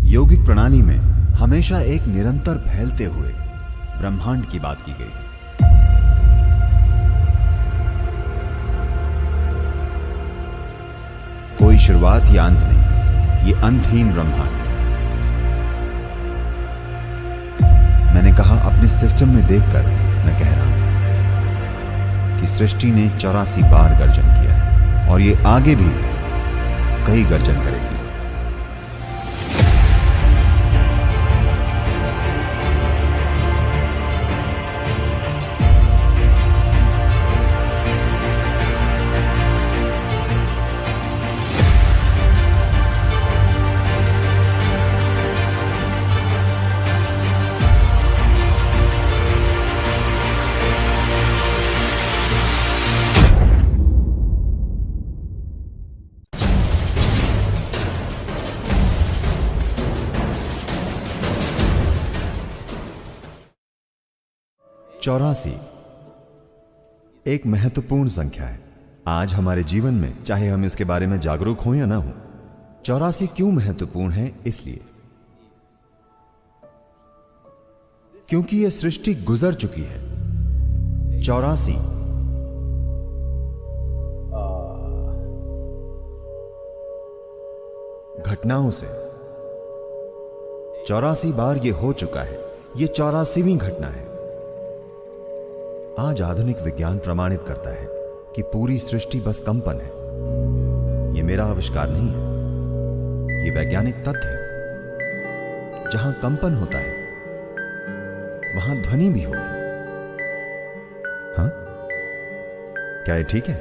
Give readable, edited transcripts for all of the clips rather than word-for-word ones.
यौगिक प्रणाली में हमेशा एक निरंतर फैलते हुए ब्रह्मांड की बात की गई है। कोई शुरुआत या अंत नहीं, ये अंतहीन ब्रह्मांड है। मैंने कहा अपने सिस्टम में देखकर मैं कह रहा हूं कि सृष्टि ने 84 बार गर्जन किया है और ये आगे भी कई गर्जन करेगी। चौरासी एक महत्वपूर्ण संख्या है आज हमारे जीवन में, चाहे हम इसके बारे में जागरूक हों या ना हो। 84 क्यों महत्वपूर्ण है? इसलिए क्योंकि यह सृष्टि गुजर चुकी है 84 घटनाओं से। 84 बार यह हो चुका है, यह 84वीं घटना है। आज आधुनिक विज्ञान प्रमाणित करता है कि पूरी सृष्टि बस कंपन है। यह मेरा आविष्कार नहीं है, यह वैज्ञानिक तथ्य है। जहां कंपन होता है वहां ध्वनि भी होगी। हाँ, क्या ये ठीक है?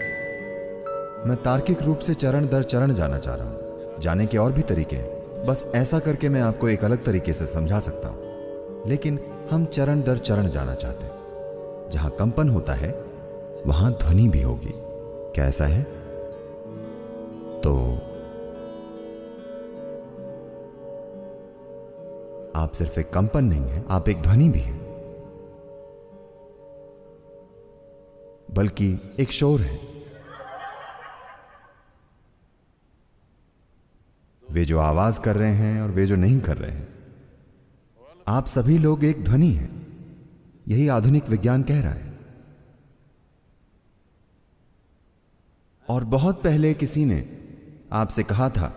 मैं तार्किक रूप से चरण दर चरण जाना चाह रहा हूं। जाने के और भी तरीके हैं, बस ऐसा करके मैं आपको एक अलग तरीके से समझा सकता हूं, लेकिन हम चरण दर चरण जाना चाहते हैं। जहां कंपन होता है वहां ध्वनि भी होगी। क्या ऐसा है? तो आप सिर्फ एक कंपन नहीं है, आप एक ध्वनि भी है, बल्कि एक शोर है। वे जो आवाज कर रहे हैं और वे जो नहीं कर रहे हैं, आप सभी लोग एक ध्वनि हैं। यही आधुनिक विज्ञान कह रहा है। और बहुत पहले किसी ने आपसे कहा था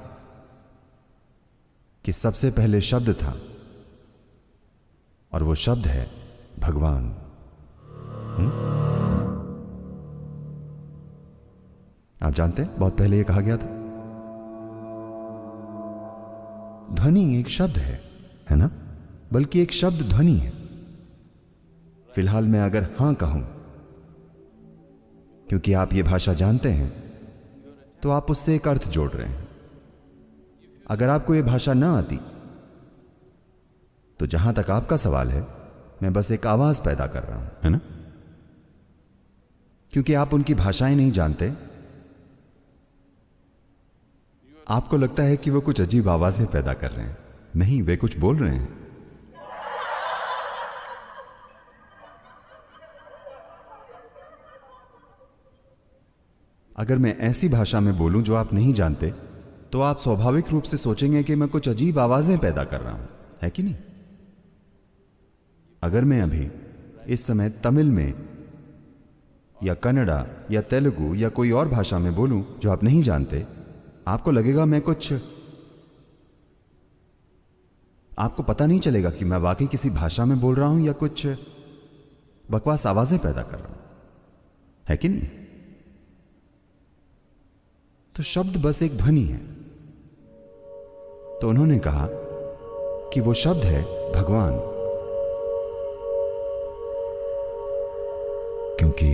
कि सबसे पहले शब्द था और वो शब्द है भगवान। आप जानते हैं बहुत पहले ये कहा गया था। ध्वनि एक शब्द है ना? बल्कि एक शब्द ध्वनि है। फिलहाल मैं अगर हां कहूं, क्योंकि आप ये भाषा जानते हैं, तो आप उससे एक अर्थ जोड़ रहे हैं। अगर आपको ये भाषा ना आती, तो जहां तक आपका सवाल है, मैं बस एक आवाज पैदा कर रहा हूं, है ना? क्योंकि आप उनकी भाषाएं नहीं जानते, आपको लगता है कि वो कुछ अजीब आवाजें पैदा कर रहे हैं। नहीं, वे कुछ बोल रहे हैं। अगर मैं ऐसी भाषा में बोलूं जो आप नहीं जानते, तो आप स्वाभाविक रूप से सोचेंगे कि मैं कुछ अजीब आवाजें पैदा कर रहा हूं, है कि नहीं? अगर मैं अभी इस समय तमिल में या कन्नड़ा या तेलुगु या कोई और भाषा में बोलूं जो आप नहीं जानते, आपको लगेगा मैं कुछ, आपको पता नहीं चलेगा कि मैं वाकई किसी भाषा में बोल रहा हूं या कुछ बकवास आवाजें पैदा कर रहा हूं, है कि नहीं? तो शब्द बस एक ध्वनि है। तो उन्होंने कहा कि वो शब्द है भगवान, क्योंकि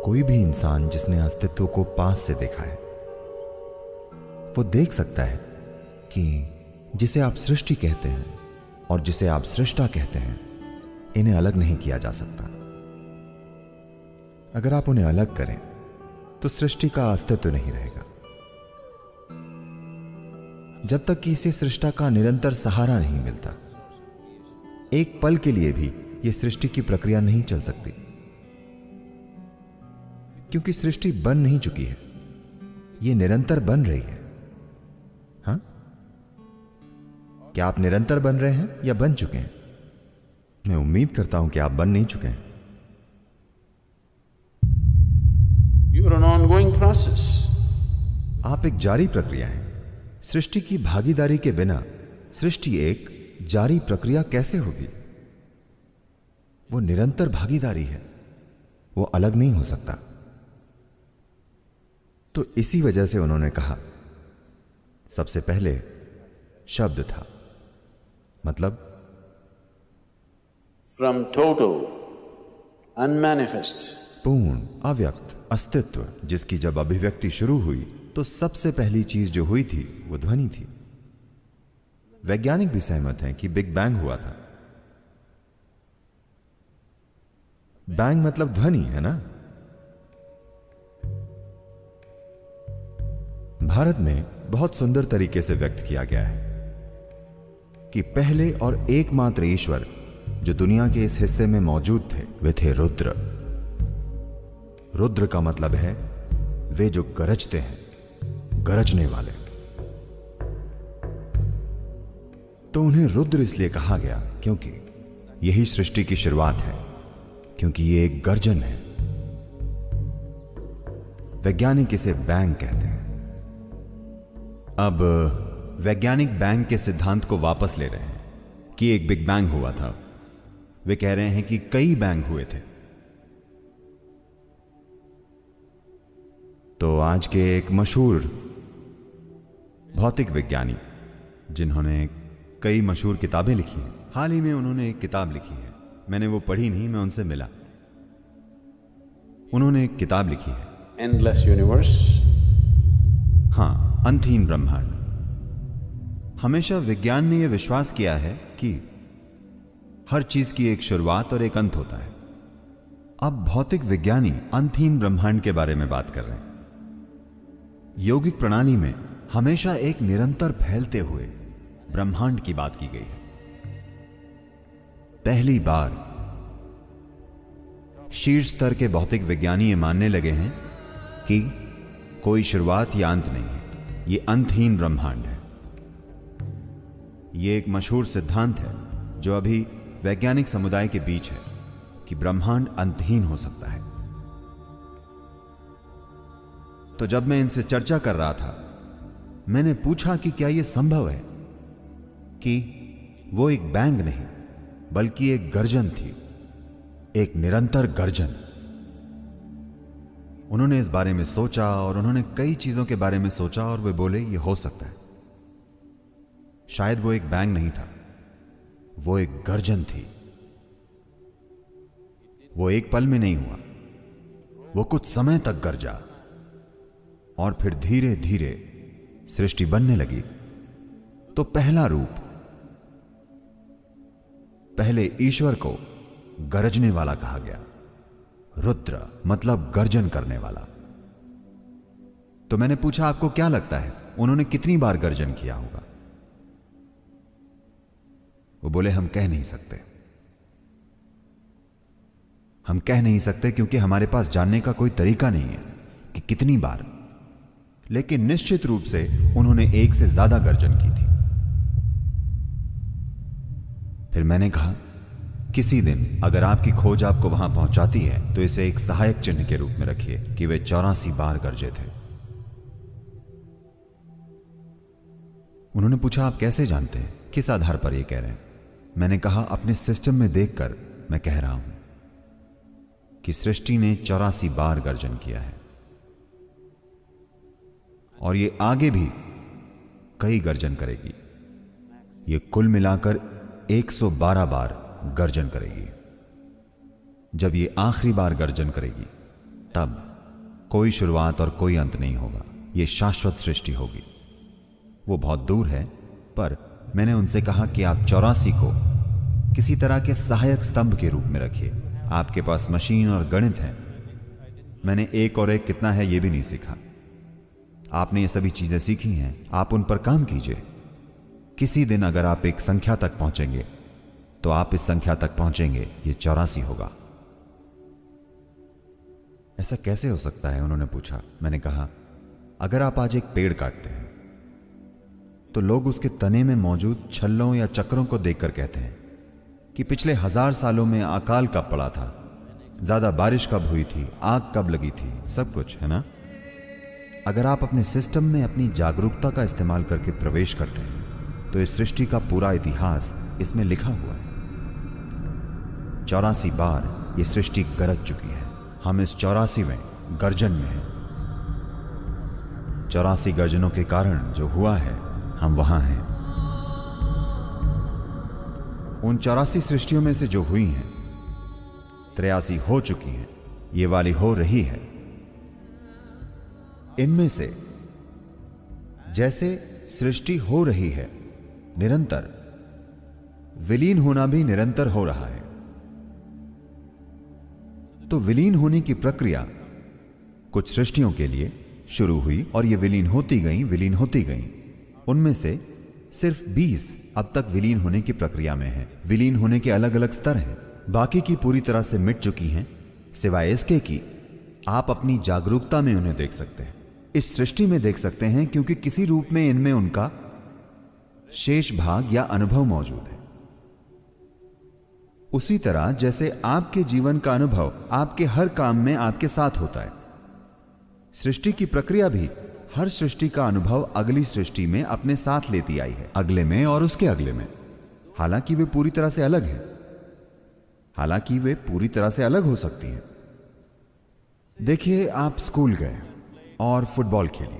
कोई भी इंसान जिसने अस्तित्व को पास से देखा है, वो देख सकता है कि जिसे आप सृष्टि कहते हैं और जिसे आप सृष्टा कहते हैं, इन्हें अलग नहीं किया जा सकता। अगर आप उन्हें अलग करें तो सृष्टि का अस्तित्व नहीं रहेगा। जब तक कि इसे सृष्टा का निरंतर सहारा नहीं मिलता, एक पल के लिए भी यह सृष्टि की प्रक्रिया नहीं चल सकती, क्योंकि सृष्टि बन नहीं चुकी है, यह निरंतर बन रही है। हाँ? क्या आप निरंतर बन रहे हैं या बन चुके हैं? मैं उम्मीद करता हूं कि आप बन नहीं चुके हैं। You are an ongoing process. आप एक जारी प्रक्रिया हैं। सृष्टि की भागीदारी के बिना सृष्टि एक जारी प्रक्रिया कैसे होगी? वो निरंतर भागीदारी है, वो अलग नहीं हो सकता। तो इसी वजह से उन्होंने कहा, सबसे पहले शब्द था, मतलब From total, unmanifest, पूर्ण अव्यक्त अस्तित्व, जिसकी जब अभिव्यक्ति शुरू हुई तो सबसे पहली चीज जो हुई थी वो ध्वनि थी। वैज्ञानिक भी सहमत हैं कि बिग बैंग हुआ था। बैंग मतलब ध्वनि है ना। भारत में बहुत सुंदर तरीके से व्यक्त किया गया है कि पहले और एकमात्र ईश्वर जो दुनिया के इस हिस्से में मौजूद थे वे थे रुद्र। रुद्र का मतलब है वे जो गरजते हैं, गरजने वाले। तो उन्हें रुद्र इसलिए कहा गया क्योंकि यही सृष्टि की शुरुआत है, क्योंकि ये एक गर्जन है। वैज्ञानिक इसे बैंग कहते हैं। अब वैज्ञानिक बैंग के सिद्धांत को वापस ले रहे हैं कि एक बिग बैंग हुआ था। वे कह रहे हैं कि कई बैंग हुए थे। तो आज के एक मशहूर भौतिक विज्ञानी जिन्होंने कई मशहूर किताबें लिखी हैं, हाल ही में उन्होंने एक किताब लिखी है। मैंने वो पढ़ी नहीं, मैं उनसे मिला। उन्होंने एक किताब लिखी है, endless universe. हाँ, अंतहीन ब्रह्मांड। हमेशा विज्ञान ने यह विश्वास किया है कि हर चीज की एक शुरुआत और एक अंत होता है। अब भौतिक विज्ञानी अंतहीन ब्रह्मांड के बारे में बात कर रहे हैं। यौगिक प्रणाली में हमेशा एक निरंतर फैलते हुए ब्रह्मांड की बात की गई है। पहली बार शीर्ष स्तर के भौतिक विज्ञानी ये मानने लगे हैं कि कोई शुरुआत या अंत नहीं है, ये अंतहीन ब्रह्मांड है। ये एक मशहूर सिद्धांत है जो अभी वैज्ञानिक समुदाय के बीच है कि ब्रह्मांड अंतहीन हो सकता है। तो जब मैं इनसे चर्चा कर रहा था, मैंने पूछा कि क्या यह संभव है कि वो एक बैंग नहीं बल्कि एक गर्जन थी, एक निरंतर गर्जन। उन्होंने इस बारे में सोचा और उन्होंने कई चीजों के बारे में सोचा और वे बोले यह हो सकता है। शायद वो एक बैंग नहीं था, वो एक गर्जन थी। वो एक पल में नहीं हुआ, वो कुछ समय तक गरजा और फिर धीरे धीरे सृष्टि बनने लगी। तो पहला रूप, पहले ईश्वर को गरजने वाला कहा गया। रुद्र मतलब गर्जन करने वाला। तो मैंने पूछा आपको क्या लगता है उन्होंने कितनी बार गर्जन किया होगा? वो बोले हम कह नहीं सकते। हम कह नहीं सकते क्योंकि हमारे पास जानने का कोई तरीका नहीं है कि कितनी बार, लेकिन निश्चित रूप से उन्होंने एक से ज्यादा गर्जन की थी। फिर मैंने कहा किसी दिन अगर आपकी खोज आपको वहां पहुंचाती है तो इसे एक सहायक चिन्ह के रूप में रखिए कि वे 84 बार गरजे थे। उन्होंने पूछा आप कैसे जानते हैं, किस आधार पर ये कह रहे हैं? मैंने कहा अपने सिस्टम में देखकर मैं कह रहा हूं कि सृष्टि ने 84 बार गर्जन किया है और ये आगे भी कई गर्जन करेगी। ये कुल मिलाकर 112 बार गर्जन करेगी। जब ये आखिरी बार गर्जन करेगी तब कोई शुरुआत और कोई अंत नहीं होगा, ये शाश्वत सृष्टि होगी। वो बहुत दूर है, पर मैंने उनसे कहा कि आप 84 को किसी तरह के सहायक स्तंभ के रूप में रखिए। आपके पास मशीन और गणित है, मैंने एक और एक कितना है यह भी नहीं सीखा। आपने ये सभी चीजें सीखी हैं, आप उन पर काम कीजिए। किसी दिन अगर आप एक संख्या तक पहुंचेंगे तो आप इस संख्या तक पहुंचेंगे, ये 84 होगा। ऐसा कैसे हो सकता है, उन्होंने पूछा। मैंने कहा अगर आप आज एक पेड़ काटते हैं तो लोग उसके तने में मौजूद छल्लों या चक्रों को देखकर कहते हैं कि पिछले 1000 सालों में अकाल कब पड़ा था, ज्यादा बारिश कब हुई थी, आग कब लगी थी, सब कुछ है ना। अगर आप अपने सिस्टम में अपनी जागरूकता का इस्तेमाल करके प्रवेश करते हैं तो इस सृष्टि का पूरा इतिहास इसमें लिखा हुआ है। 84 बार ये सृष्टि गरज चुकी है। हम इस 84वें गर्जन में हैं। 84 गर्जनों के कारण जो हुआ है, हम वहां हैं। उन 84 सृष्टियों में से जो हुई हैं, 83 हो चुकी हैं, ये वाली हो रही है। इनमें से जैसे सृष्टि हो रही है निरंतर, विलीन होना भी निरंतर हो रहा है। तो विलीन होने की प्रक्रिया कुछ सृष्टियों के लिए शुरू हुई और ये विलीन होती गई। उनमें से सिर्फ 20 अब तक विलीन होने की प्रक्रिया में हैं। विलीन होने के अलग अलग स्तर हैं। बाकी की पूरी तरह से मिट चुकी हैं, सिवाय इसके कि आप अपनी जागरूकता में उन्हें देख सकते हैं, इस सृष्टि में देख सकते हैं, क्योंकि किसी रूप में इनमें उनका शेष भाग या अनुभव मौजूद है। उसी तरह जैसे आपके जीवन का अनुभव आपके हर काम में आपके साथ होता है, सृष्टि की प्रक्रिया भी हर सृष्टि का अनुभव अगली सृष्टि में अपने साथ लेती आई है, अगले में और उसके अगले में। हालांकि वे पूरी तरह से अलग हो सकती हैं। देखिए, आप स्कूल गए और फुटबॉल खेली,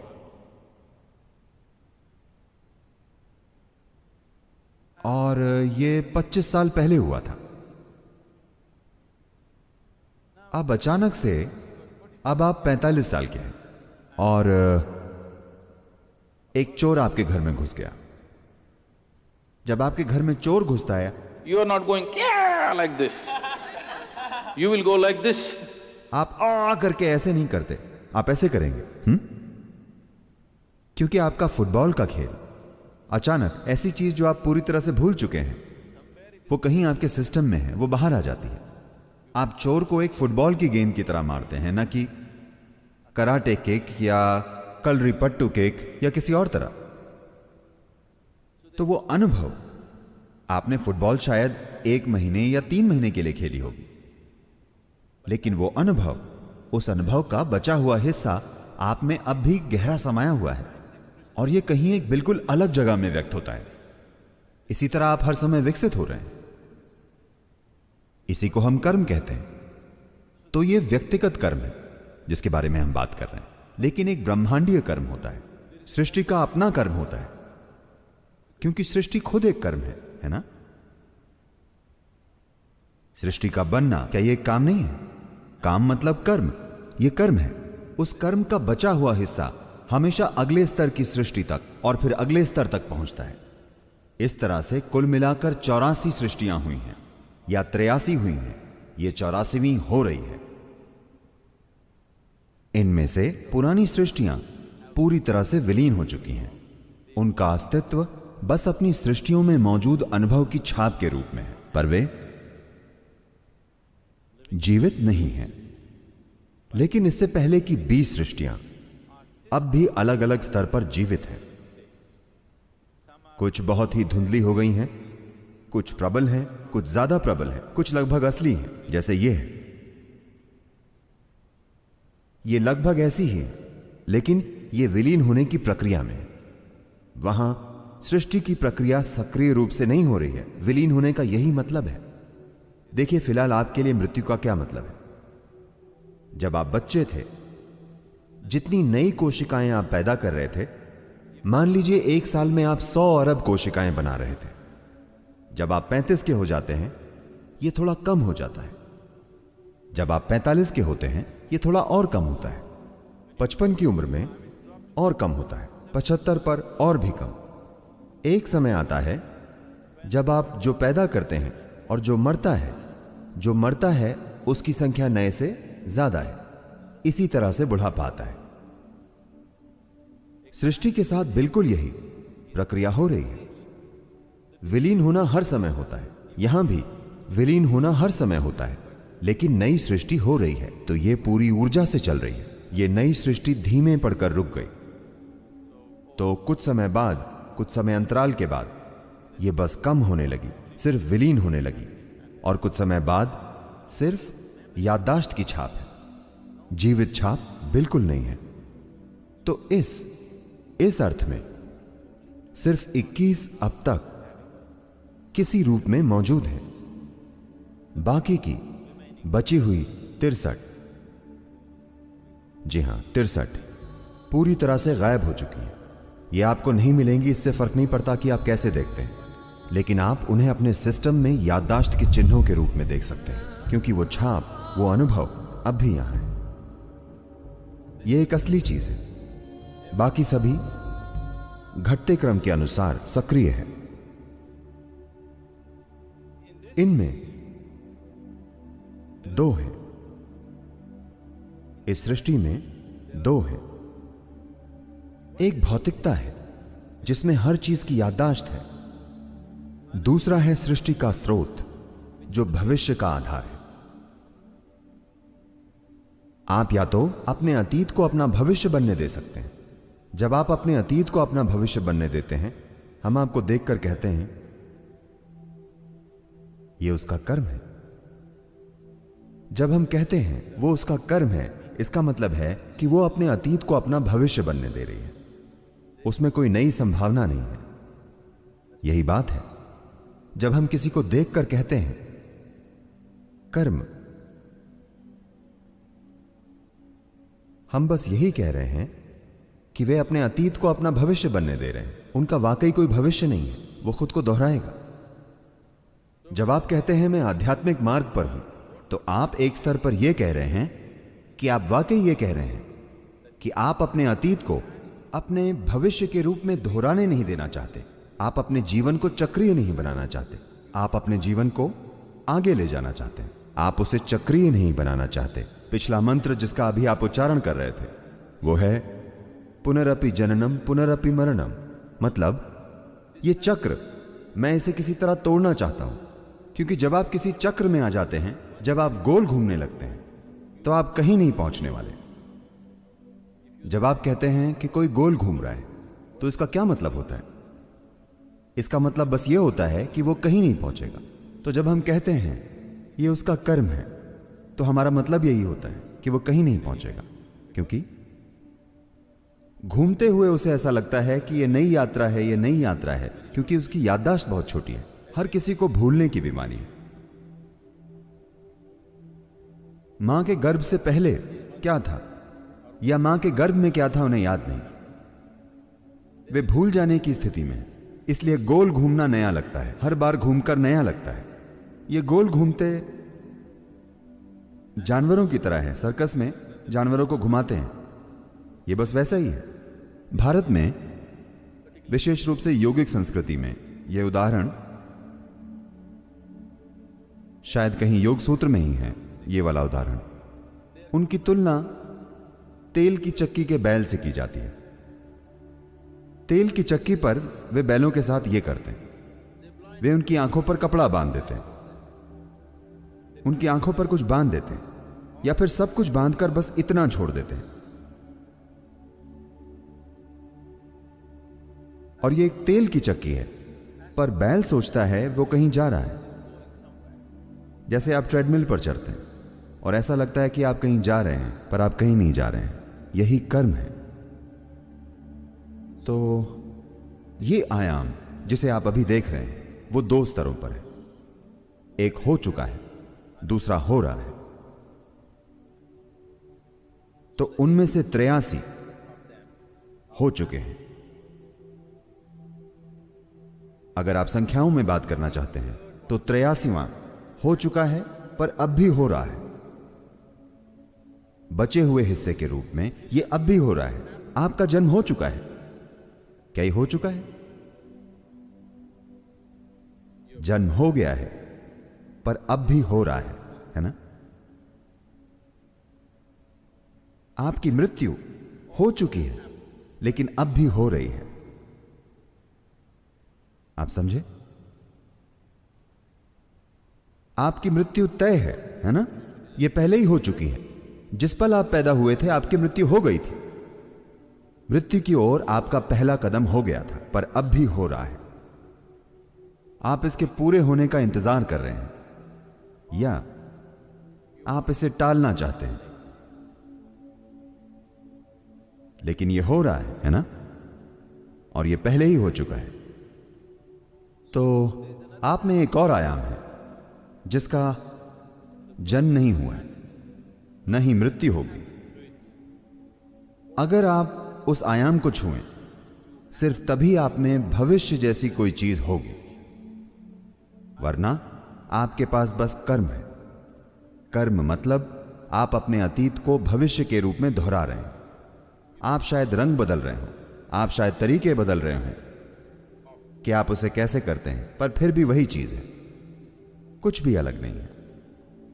और ये 25 साल पहले हुआ था। अब अचानक से अब आप 45 साल के हैं और एक चोर आपके घर में घुस गया। जब आपके घर में चोर घुसता है, You are not going like this. You will go like this. आप आ करके ऐसे नहीं करते, आप ऐसे करेंगे। क्योंकि आपका फुटबॉल का खेल अचानक ऐसी चीज जो आप पूरी तरह से भूल चुके हैं, वो कहीं आपके सिस्टम में है, वो बाहर आ जाती है। आप चोर को एक फुटबॉल की गेंद की तरह मारते हैं, ना कि कराटे किक या कलरीपट्टू किक या किसी और तरह। तो वो अनुभव आपने फुटबॉल शायद 1 महीने या 3 महीने के लिए खेली होगी, लेकिन वो अनुभव, उस अनुभव का बचा हुआ हिस्सा आप में अब भी गहरा समाया हुआ है और ये कहीं एक बिल्कुल अलग जगह में व्यक्त होता है। इसी तरह आप हर समय विकसित हो रहे हैं। इसी को हम कर्म कहते हैं। तो ये व्यक्तिगत कर्म है जिसके बारे में हम बात कर रहे हैं, लेकिन एक ब्रह्मांडीय कर्म होता है। सृष्टि का अपना कर्म होता है, क्योंकि सृष्टि खुद एक कर्म है ना। सृष्टि का बनना क्या ये काम नहीं है? काम मतलब कर्म, ये कर्म है। उस कर्म का बचा हुआ हिस्सा हमेशा अगले स्तर की सृष्टि तक और फिर अगले स्तर तक पहुंचता है। इस तरह से कुल मिलाकर 84 सृष्टियां हुई हैं या 83 हुई हैं। ये 84वीं हो रही है। इनमें से पुरानी सृष्टियां पूरी तरह से विलीन हो चुकी हैं। उनका अस्तित्व बस अपनी सृष्टियों में मौजूद अनुभव की छाप के रूप में है, पर वे जीवित नहीं हैं। लेकिन इससे पहले की 20 सृष्टियां अब भी अलग अलग स्तर पर जीवित हैं। कुछ बहुत ही धुंधली हो गई हैं, कुछ प्रबल हैं, कुछ ज्यादा प्रबल हैं, कुछ लगभग असली हैं, जैसे ये है। ये लगभग ऐसी ही है, लेकिन ये विलीन होने की प्रक्रिया में है। वहां सृष्टि की प्रक्रिया सक्रिय रूप से नहीं हो रही है। विलीन होने का यही मतलब है। देखिए, फिलहाल आपके लिए मृत्यु का क्या मतलब है। जब आप बच्चे थे, जितनी नई कोशिकाएं आप पैदा कर रहे थे, मान लीजिए 1 साल में आप 100 अरब कोशिकाएं बना रहे थे। जब आप 35 के हो जाते हैं, यह थोड़ा कम हो जाता है। जब आप 45 के होते हैं, यह थोड़ा और कम होता है। 55 की उम्र में और कम होता है, 75 पर और भी कम। एक समय आता है जब आप जो पैदा करते हैं और जो मरता है उसकी संख्या नए से ज्यादा है। इसी तरह से बुढ़ापा आता है। सृष्टि के साथ बिल्कुल यही प्रक्रिया हो रही है। विलीन होना हर समय होता है, यहां भी विलीन होना हर समय होता है, लेकिन नई सृष्टि हो रही है तो यह पूरी ऊर्जा से चल रही है। यह नई सृष्टि धीमे पड़कर रुक गई, तो कुछ समय बाद कुछ समय अंतराल के बाद यह बस कम होने लगी, सिर्फ विलीन होने लगी, और कुछ समय बाद सिर्फ याददाश्त की छाप है, जीवित छाप बिल्कुल नहीं है। तो इस अर्थ में सिर्फ 21 अब तक किसी रूप में मौजूद है, बाकी की बची हुई 63, जी हां 63 पूरी तरह से गायब हो चुकी है। ये आपको नहीं मिलेंगी, इससे फर्क नहीं पड़ता कि आप कैसे देखते हैं, लेकिन आप उन्हें अपने सिस्टम में याददाश्त के चिन्हों के रूप में देख सकते हैं, क्योंकि वो छाप, वो अनुभव अब भी यहां है। ये एक असली चीज है, बाकी सभी घटते क्रम के अनुसार सक्रिय है। इनमें 2 हैं, इस सृष्टि में 2 हैं। एक भौतिकता है जिसमें हर चीज की याददाश्त है, दूसरा है सृष्टि का स्रोत जो भविष्य का आधार है। आप या तो अपने अतीत को अपना भविष्य बनने दे सकते हैं। जब आप अपने अतीत को अपना भविष्य बनने देते हैं, हम आपको देखकर कहते हैं यह उसका कर्म है। जब हम कहते हैं वो उसका कर्म है, इसका मतलब है कि वो अपने अतीत को अपना भविष्य बनने दे रही है, उसमें कोई नई संभावना नहीं है। यही बात है जब हम किसी को देखकर कहते हैं कर्म, हम बस यही कह रहे हैं कि वे अपने अतीत को अपना भविष्य बनने दे रहे हैं। उनका वाकई कोई भविष्य नहीं है, वो खुद को दोहराएगा। जब आप कहते हैं मैं आध्यात्मिक मार्ग पर हूं, तो आप एक स्तर पर यह कह रहे हैं कि आप वाकई यह कह रहे हैं कि आप अपने अतीत को अपने भविष्य के रूप में दोहराने नहीं देना चाहते। आप अपने जीवन को चक्रीय नहीं बनाना चाहते, आप अपने जीवन को आगे ले जाना चाहते हैं, आप उसे चक्रीय नहीं बनाना चाहते। पिछला मंत्र जिसका अभी आप उच्चारण कर रहे थे वो है पुनरपि जननम पुनरपि मरणम। मतलब ये चक्र, मैं इसे किसी तरह तोड़ना चाहता हूं, क्योंकि जब आप किसी चक्र में आ जाते हैं, जब आप गोल घूमने लगते हैं, तो आप कहीं नहीं पहुंचने वाले। जब आप कहते हैं कि कोई गोल घूम रहा है, तो इसका क्या मतलब होता है? इसका मतलब बस ये होता है कि वो कहीं नहीं पहुंचेगा। तो जब हम कहते हैं ये उसका कर्म है, तो हमारा मतलब यही होता है कि वो कहीं नहीं पहुंचेगा, क्योंकि घूमते हुए उसे ऐसा लगता है कि ये नई यात्रा है, ये नई यात्रा है, क्योंकि उसकी याददाश्त बहुत छोटी है। हर किसी को भूलने की बीमारी है। मां के गर्भ से पहले क्या था या मां के गर्भ में क्या था उन्हें याद नहीं। वे भूल जाने की स्थिति में, इसलिए गोल घूमना नया लगता है, हर बार घूमकर नया लगता है। ये गोल घूमते जानवरों की तरह है। सर्कस में जानवरों को घुमाते हैं, ये बस वैसा ही है। भारत में विशेष रूप से योगिक संस्कृति में यह उदाहरण शायद कहीं योग सूत्र में ही है। ये वाला उदाहरण, उनकी तुलना तेल की चक्की के बैल से की जाती है। तेल की चक्की पर वे बैलों के साथ ये करते हैं, वे उनकी आंखों पर कपड़ा बांध देते हैं, उनकी आंखों पर कुछ बांध देते हैं, या फिर सब कुछ बांधकर बस इतना छोड़ देते हैं। और ये एक तेल की चक्की है, पर बैल सोचता है वो कहीं जा रहा है। जैसे आप ट्रेडमिल पर चढ़ते हैं और ऐसा लगता है कि आप कहीं जा रहे हैं, पर आप कहीं नहीं जा रहे हैं। यही कर्म है। तो ये आयाम जिसे आप अभी देख रहे हैं वो 2 स्तरों पर है। एक हो चुका है, दूसरा हो रहा है। तो उनमें से 83 हो चुके हैं। अगर आप संख्याओं में बात करना चाहते हैं तो 83वां हो चुका है, पर अब भी हो रहा है। बचे हुए हिस्से के रूप में यह अब भी हो रहा है। आपका जन्म हो चुका है, क्या ये हो चुका है? जन्म हो गया है, पर अब भी हो रहा है ना? आपकी मृत्यु हो चुकी है, लेकिन अब भी हो रही है। आप समझे? आपकी मृत्यु तय है ना? यह पहले ही हो चुकी है। जिस पल आप पैदा हुए थे आपकी मृत्यु हो गई थी। मृत्यु की ओर आपका पहला कदम हो गया था, पर अब भी हो रहा है। आप इसके पूरे होने का इंतजार कर रहे हैं या आप इसे टालना चाहते हैं, लेकिन यह हो रहा है ना? और यह पहले ही हो चुका है। तो आप में एक और आयाम है जिसका जन्म नहीं हुआ है, न ही मृत्यु होगी। अगर आप उस आयाम को छुएं, सिर्फ तभी आप में भविष्य जैसी कोई चीज होगी, वरना आपके पास बस कर्म है। कर्म मतलब आप अपने अतीत को भविष्य के रूप में दोहरा रहे हैं। आप शायद रंग बदल रहे हो, आप शायद तरीके बदल रहे हो कि आप उसे कैसे करते हैं, पर फिर भी वही चीज है, कुछ भी अलग नहीं है।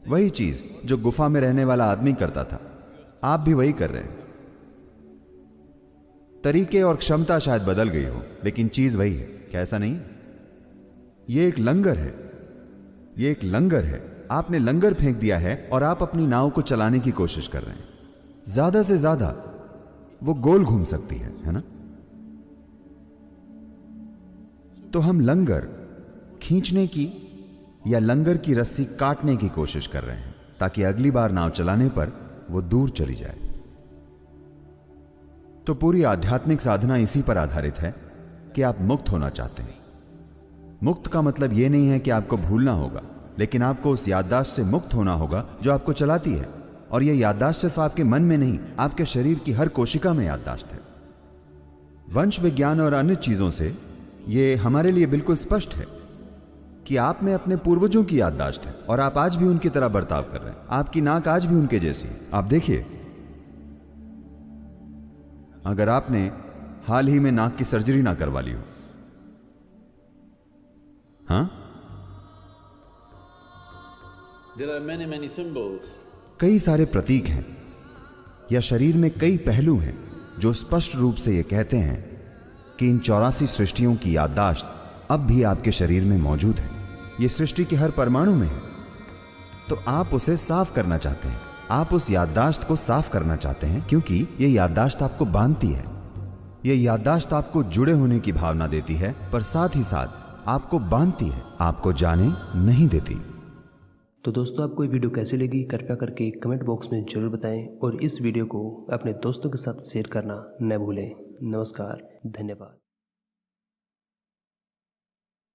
वही चीज जो गुफा में रहने वाला आदमी करता था, आप भी वही कर रहे हैं। तरीके और क्षमता शायद बदल गई हो, लेकिन चीज वही है। क्या ऐसा नहीं? यह एक लंगर है, यह एक लंगर है। आपने लंगर फेंक दिया है और आप अपनी नाव को चलाने की कोशिश कर रहे हैं। ज्यादा से ज्यादा वो गोल घूम सकती है ना? तो हम लंगर खींचने की या लंगर की रस्सी काटने की कोशिश कर रहे हैं, ताकि अगली बार नाव चलाने पर वो दूर चली जाए। तो पूरी आध्यात्मिक साधना इसी पर आधारित है कि आप मुक्त होना चाहते हैं। मुक्त का मतलब यह नहीं है कि आपको भूलना होगा, लेकिन आपको उस याददाश्त से मुक्त होना होगा जो आपको चलाती है। और यह याददाश्त सिर्फ आपके मन में नहीं, आपके शरीर की हर कोशिका में याददाश्त है। वंश विज्ञान और अन्य चीजों से यह हमारे लिए बिल्कुल स्पष्ट है कि आप में अपने पूर्वजों की याददाश्त है और आप आज भी उनकी तरह बर्ताव कर रहे हैं। आपकी नाक आज भी उनके जैसी है। आप देखिए, अगर आपने हाल ही में नाक की सर्जरी ना करवा ली हो, हाँ? There are many symbols. कई सारे प्रतीक हैं या शरीर में कई पहलू हैं जो स्पष्ट रूप से ये कहते हैं कि इन 84 सृष्टियों की याददाश्त अब भी आपके शरीर में मौजूद है। ये सृष्टि के हर परमाणु में है। तो आप उसे साफ करना चाहते हैं, आप उस याददाश्त को साफ करना चाहते हैं, क्योंकि ये याददाश्त आपको बांधती है। ये याददाश्त आपको जुड़े होने की भावना देती है, पर साथ ही साथ आपको बांधती है, आपको जाने नहीं देती। तो दोस्तों, आपको ये वीडियो कैसी लगी कृपया करके कमेंट बॉक्स में जरूर बताएं और इस वीडियो को अपने दोस्तों के साथ शेयर करना न भूलें। नमस्कार, धन्यवाद।